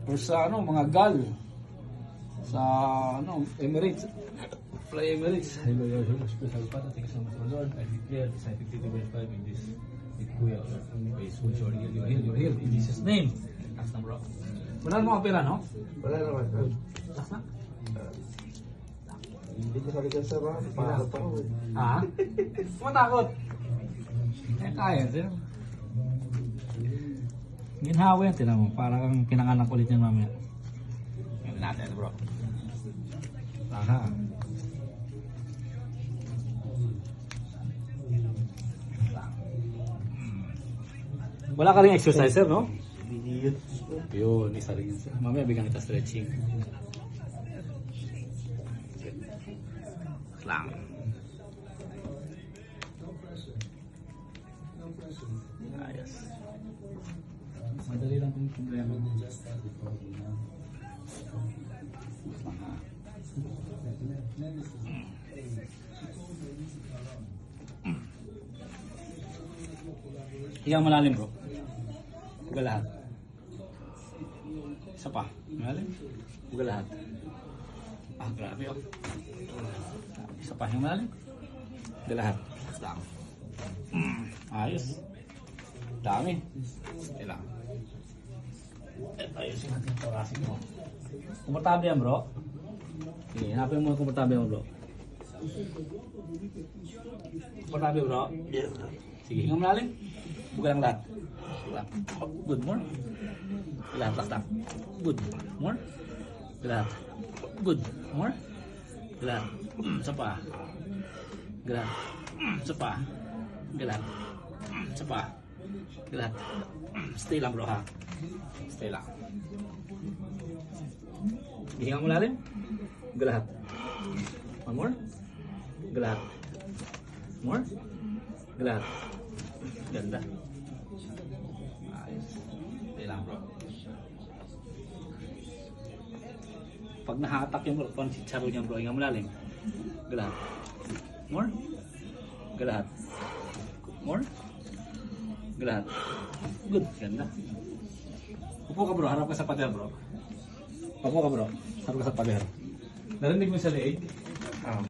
or sa ano, mga GAL. Sa ano, Emirates. Fly Emirates. Hello, your special Father, thank you so much, my Lord. I declare this I 52 verse 5 in this. Kuya, praise God, you're healed in Jesus' name. Taas na bro. Wala mo ang pera, no? Wala naman. Taas na. Hindi ko sabi ka sa mga pangarap pa ako. Ha? Matakot. Eh, kaya, sir. Ginhawa yan, tinan mo. Parang pinanganak ulit yan mamaya. Yan natin, bro. Aha. Wala ka rin exerciser, no? Yun, isa rin yun. Mamaya bigyan kita stretching. Lang. Ayos. Madali lang itong problema. Higang malalim, bro. Huwag lahat. Isa pa. Malalim. Huwag lahat. Ah, grabe, oh. Isa pa yung malalim. Huwag lahat. Lang. Ayos. Dami. Kailangan. Ayusin natin yung thoracic mo. Komportable yan, bro. Sige, hanapin mo yung komportable mo, bro. Komportable, bro. Sige, hingang malalim. Buka lang lahat. Good more. Lahat, lahat. Good more. Lahat. Good more. Lahat. Isa pa. Lahat. Isa pa. Lahat. Isa pa. Lahat. Stay lang, bro, ha. Stay lang. Hingang malalim. Lahat. One more. Lahat. More. Lahat. Ganda. Ayos. Stay lang, bro. Pag nahatak yung bro, si Charo niya, bro, hingang malalim. Lahat. More. Lahat. More. Lahat. Good. Ganda. Upo ka, bro. Harap ka sa pader, bro. Upo ka, bro. Harap ka sa pader. Narinig mo sa leeg?